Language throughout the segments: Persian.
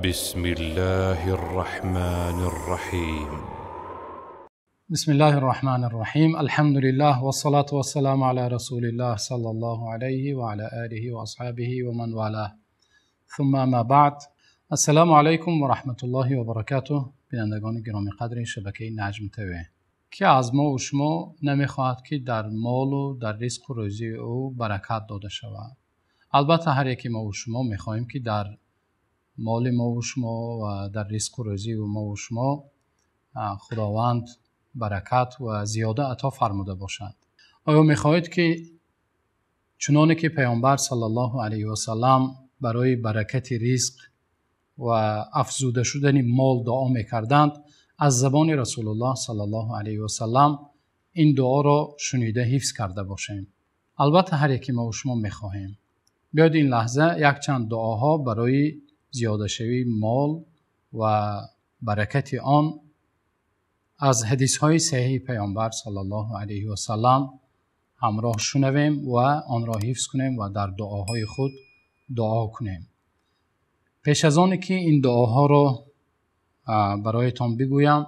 بسم الله الرحمن الرحيم. بسم الله الرحمن الرحيم. الحمد لله والصلاة والسلام على رسول الله صلى الله عليه وعلى آله وأصحابه ومن والاه. ثم ما بعد. السلام علیکم و رحمت الله و برکاته. بینندگان گرامی قدر شبکه نجم تیوی، که از ما و شما نمیخواهد که در مال و در رزق و روزی او برکت داده شود. البته هر یکی ما و شما میخواهیم که در مال ما و شما و در رزق و روزی ما و شما خداوند برکت و زیاده عطا فرموده باشد. آیا میخواهید که چنانه که پیامبر صلی الله علیه و سلم برای برکت رزق و افزوده شدن مال دعا میکردند، از زبان رسول الله صلی الله علیه و سلم این دعا را شنیده حفظ کرده باشیم؟ البته هر یکی ما و شما میخواهیم. بیاید این لحظه یک چند دعاها برای زیاده شوی مال و برکت آن از حدیث های صحیح پیامبر صلی الله علیه و سلم همراه شنویم و آن را حفظ کنیم و در دعاهای خود دعا کنیم. پیش از آن که این دعاها را برایتان بگویم،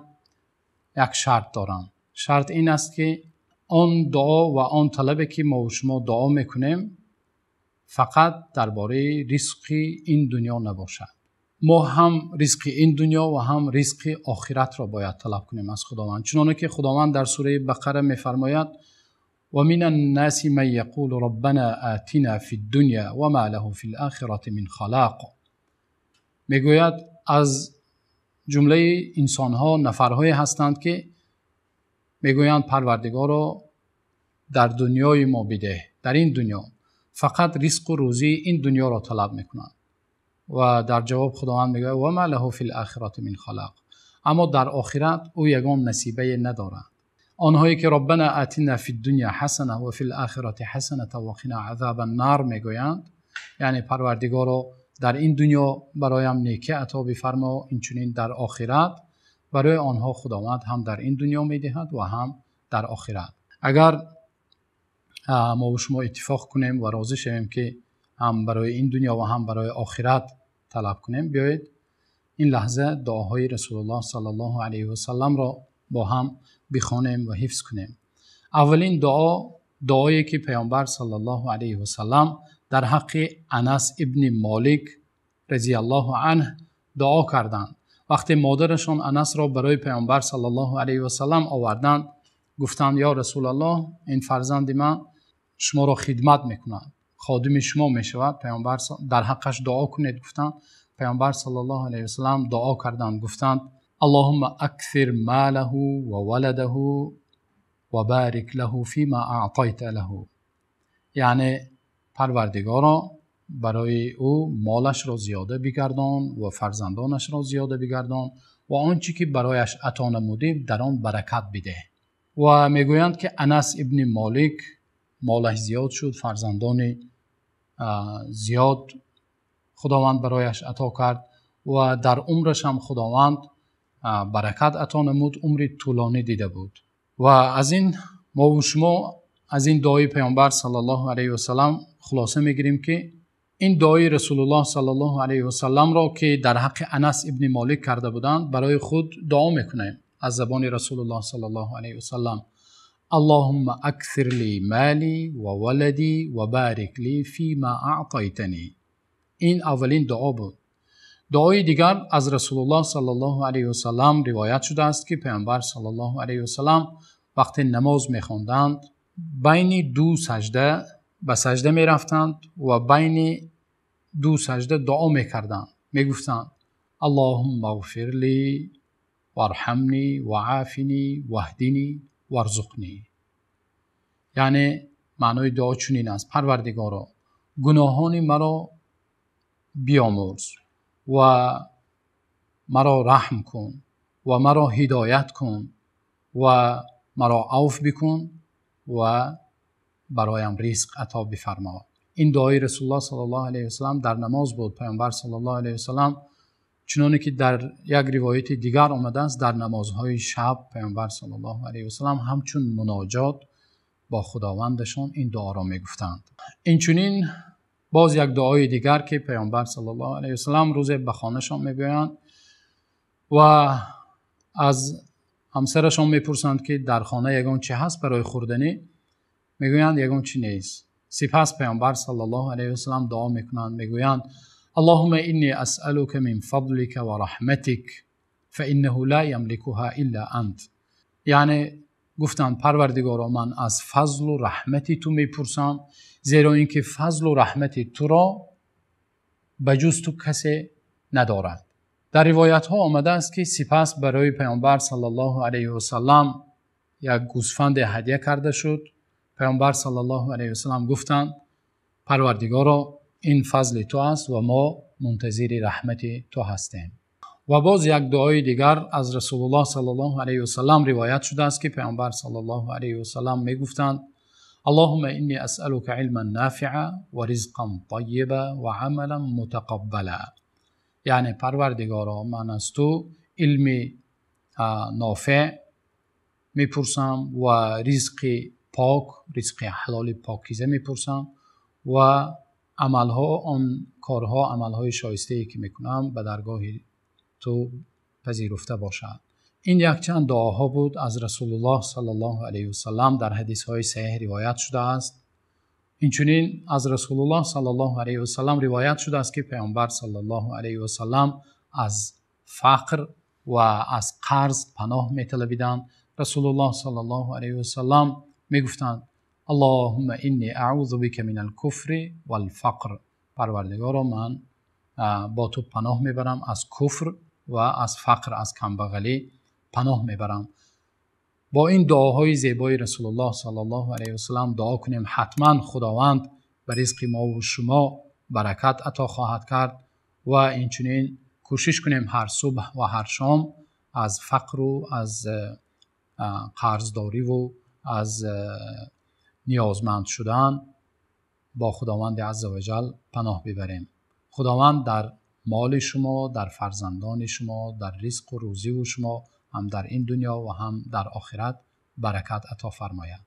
یک شرط دارم. شرط این است که آن دعا و آن طلبی که ما و شما دعا میکنیم فقط درباره رزق این دنیا نباشد. ما هم رزق این دنیا و هم رزق آخرت را باید طلب کنیم از خداوند، چنانه که خداوند در سوره بقره میفرماید: و من الناس من یقول ربنا آتنا فی الدنیا و ما له فی الاخره من خلاق. میگوید از جمله انسانها نفرهایی هستند که میگویند پروردگارا در دنیای ما بده، در این دنیا فقط رزق و روزی این دنیا را طلب میکنند. و در جواب خداوند میگه و ما له فی الاخره من خلاق، اما در آخرت او یگان نصیبه ندارد. آنهایی که ربنا آتنا فی الدنیا حسنه و فی الاخره حسنه و قنا عذاب النار میگویند، یعنی پروردگارا در این دنیا برایم نیکی عطا بفرما، اینچنین در آخرت برای آنها خداوند هم در این دنیا میدهد و هم در آخرت. اگر ما و شما اتفاق کنیم و راضی شویم که هم برای این دنیا و هم برای آخرت طلب کنیم، بیایید این لحظه دعاهای رسول الله صلی الله علیه و سلم را با هم بخوانیم و حفظ کنیم. اولین دعایی که پیامبر صلی الله علیه و سلم در حق انس ابن مالک رضی الله عنه دعا کردند. وقتی مادرشان انس را برای پیامبر صلی الله علیه و سلم آوردند، گفتند یا رسول الله، این فرزند من شما را خدمت میکند، خادم شما میشود، پیامبر در حقش دعا کنید. گفتند. پیامبر صلی الله علیه و سلم دعا کردند، گفتند اللهم اکثر ماله و ولده و بارک له فيما اعطیت له. یعنی پروردگارا برای او مالش را زیاده بگردان و فرزندانش را زیاده بگردان و آنچه که برایش عطا نمودی در آن برکت بده. و میگویند که انس ابن مالک مالش زیاد شد، فرزندان زیاد خداوند برایش عطا کرد و در عمرش هم خداوند برکت عطا نمود، عمر طولانی دیده بود. و از این ما و شما از این دعای پیامبر صلی الله علیه و سلم خلاصه میگیریم که این دعای رسول الله صلی الله علیه و سلم را که در حق انس ابن مالک کرده بودند برای خود دعا میکنیم از زبان رسول الله صلی الله علیه و سلم: اللهم اکثر لی مالی و ولدی و بارک لی فیما اعطیتنی. این اولین دعا بود. دعای دیگر از رسول الله صلی الله علیه و سلم روایت شده است که پیامبر صلی الله علیه و سلم وقتی نماز میخواندند بین دو سجده به سجده میرفتند و بین دو سجده دعا میکردند، میگفتند اللهم اغفر لی وارحمنی وعافنی واهدنی وارزقنی. یعنی معنای دعا چنین است: پروردگارا گناهان مرا بیامرز و مرا رحم کن و مرا هدایت کن و مرا عفو بکن و برایم رزق عطا بفرما. این دعای رسول الله صلی الله علیه و سلم در نماز بود. پیامبر صلی الله علیه و سلم چنانه که در یک روایت دیگر آمده است، در نمازهای شب پیامبر صلی الله علیه و سلم همچون مناجات با خداوندشان این دعا را میگفتند. اینچنین باز یک دعای دیگر که پیامبر صلی الله علیه و سلم روز به خانهشان میگویند و از همسرشان میپرسند که در خانه یگان چی هست برای خوردنی، میگویند یگان چی نیست. سپس پیامبر صلی الله علیه و سلم دعا میکنند، میگویند اللهم انی اسألک من فضلک و رحمتک فانه لا یملکها الا انت. یعنی گفتند پروردگارا من از فضل و رحمتی تو میپرسم، زیرا اینکه فضل و رحمتی تو را بجز تو کسی ندارد. در روایت ها آمده است که سپس برای پیامبر صلی الله علیه و سلم یک گوسفند هدیه کرده شد. پیامبر صلی الله علیه و سلم گفتند پروردگارا این فضل تو است و ما منتظر رحمت تو هستیم. و باز یک دعای دیگر از رسول الله صلی الله علیه و سلم روایت شده است که پیامبر صلی الله علیه و سلم میگفتند اللهم انی اسألک علما نافعا و رزقا طیبا و عملا متقبلا. یعنی پروردگارا من از تو علم نافع میپرسم و رزق پاک، رزق حلال پاکیزه میپرسم و عملها، آن کارها، عملهای شایسته‌ای که میکنم به درگاه تو پذیرفته باشد. این یک چند دعاها بود از رسول الله صلی الله علیه و سلم در حدیث‌های صحیح روایت شده است. اینچنین از رسول الله صلی الله علیه و سلم روایت شده است که پیامبر صلی الله علیه و سلم از فقر و از قرض پناه می‌طلبیدند. رسول الله صلی الله علیه و سلم میگفتند اللهم انی اعوذ بک من الکفر والفقر. پروردگارا من با تو پناه میبرم از کفر و از فقر، از کمبغلی پناه میبرم. با این دعاهای زیبای رسول الله صلی الله علیه و سلم دعا کنیم، حتما خداوند به رزق ما و شما برکت عطا خواهد کرد. و اینچنین کوشش کنیم هر صبح و هر شام از فقر و از قرضداری و از نیازمند شدن با خداوند عزوجل پناه ببریم. خداوند در مال شما، در فرزندان شما، در رزق و روزی و شما هم در این دنیا و هم در آخرت برکت عطا فرماید.